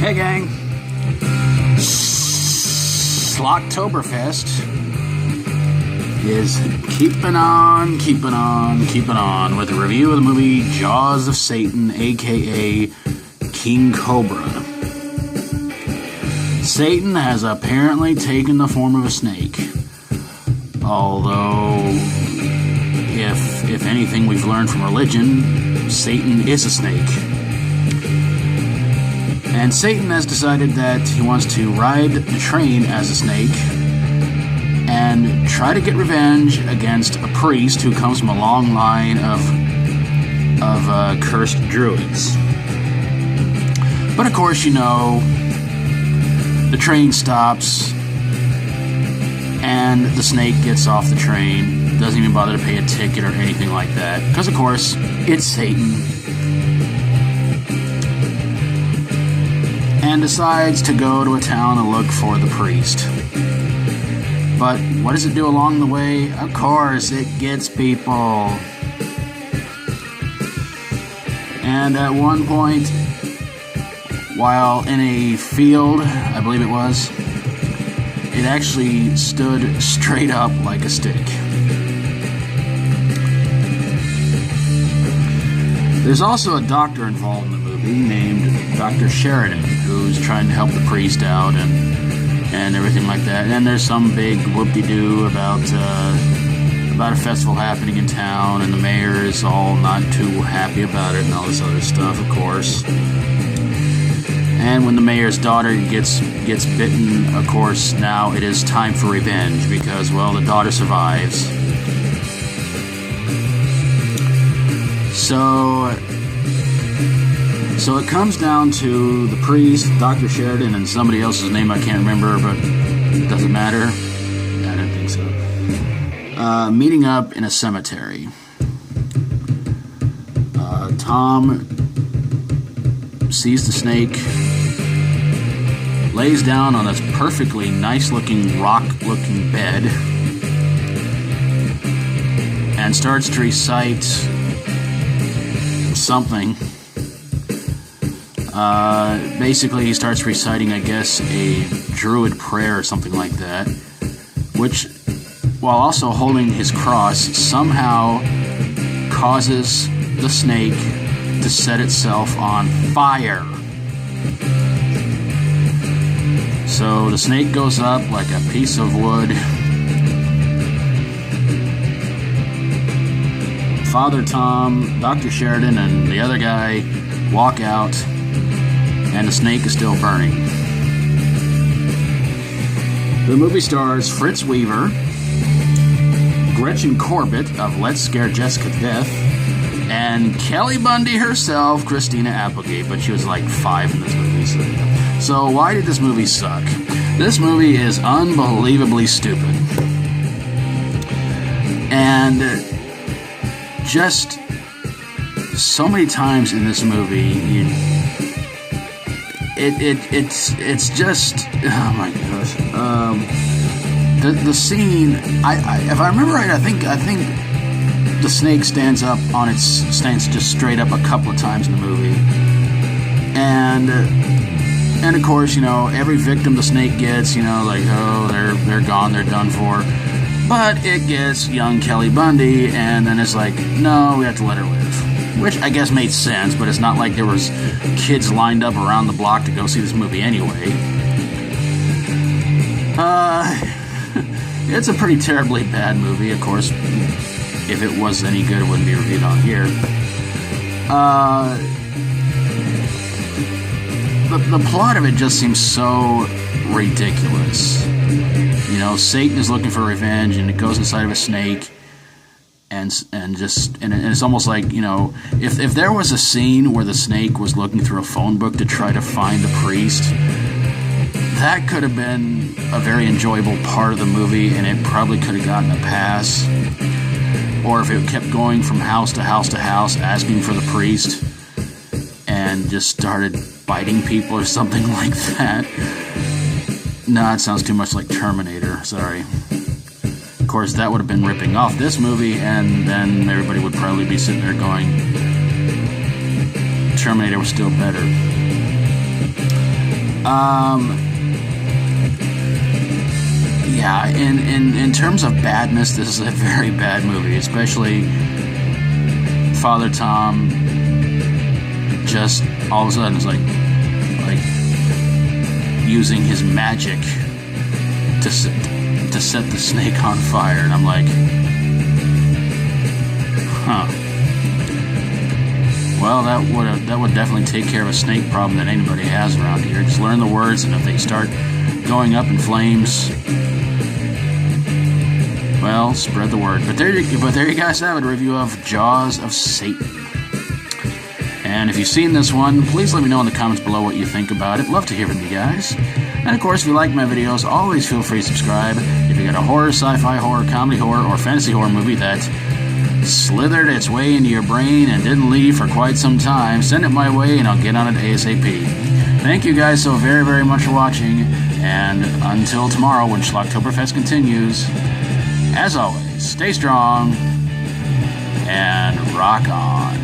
Hey gang, Schlocktoberfest is keeping on with a review of the movie Jaws of Satan, aka King Cobra. Satan has apparently taken the form of a snake, although if anything we've learned from religion, Satan is a snake. And Satan has decided that he wants to ride the train as a snake and try to get revenge against a priest who comes from a long line of cursed druids. But of course, you know, the train stops and the snake gets off the train, doesn't even bother to pay a ticket or anything like that, because of course, it's Satan. And decides to go to a town and look for the priest. But what does it do along the way? Of course, it gets people. And at one point, while in a field, I believe it was, it actually stood straight up like a stick. There's also a doctor involved in the movie named Dr. Sheridan, who's trying to help the priest out and everything like that. And there's some big whoop-de-doo about a festival happening in town, and the mayor is all not too happy about it and all this other stuff, of course. And when the mayor's daughter gets bitten, of course, now it is time for revenge because, well, the daughter survives. So it comes down to the priest, Dr. Sheridan, and somebody else's name I can't remember, but it doesn't matter. I don't think so. Meeting up in a cemetery. Tom sees the snake, lays down on this perfectly nice-looking, rock-looking bed, and starts to recite something. Basically, he starts reciting, I guess, a druid prayer or something like that, which, while also holding his cross, somehow causes the snake to set itself on fire. So the snake goes up like a piece of wood. Father Tom, Dr. Sheridan, and the other guy walk out, and the snake is still burning. The movie stars Fritz Weaver, Gretchen Corbett of Let's Scare Jessica to Death, and Kelly Bundy herself, Christina Applegate, but she was like 5 in this movie. So why did this movie suck? This movie is unbelievably stupid. And just so many times in this movie, it's just, oh my gosh. The scene, if I remember right, I think the snake stands just straight up a couple of times in the movie, and of course, you know, every victim the snake gets, you know, like, oh, they're gone, they're done for. But it gets young Kelly Bundy, and then it's like, no, we have to let her live. Which I guess made sense, but it's not like there was kids lined up around the block to go see this movie anyway. It's a pretty terribly bad movie, of course. If it was any good, it wouldn't be reviewed on here. The plot of it just seems so ridiculous. You know, Satan is looking for revenge, and it goes inside of a snake. And it's almost like, you know, if there was a scene where the snake was looking through a phone book to try to find the priest, that could have been a very enjoyable part of the movie, and it probably could have gotten a pass. Or if it kept going from house to house to house asking for the priest and just started biting people or something like that. No, it sounds too much like Terminator, sorry. Of course, that would have been ripping off this movie, and then everybody would probably be sitting there going, Terminator was still better. Yeah, in terms of badness, this is a very bad movie, especially Father Tom just all of a sudden is like using his magic to set the snake on fire, and I'm like, huh. Well, that would definitely take care of a snake problem that anybody has around here. Just learn the words, and if they start going up in flames, well, spread the word. But there you guys have it, a review of Jaws of Satan. And if you've seen this one, please let me know in the comments below what you think about it. Love to hear from you guys. And of course, if you like my videos, always feel free to subscribe. If you got a horror, sci-fi horror, comedy horror, or fantasy horror movie that slithered its way into your brain and didn't leave for quite some time, send it my way and I'll get on it ASAP. Thank you guys so very, very much for watching, and until tomorrow when Schlocktoberfest continues, as always, stay strong and rock on.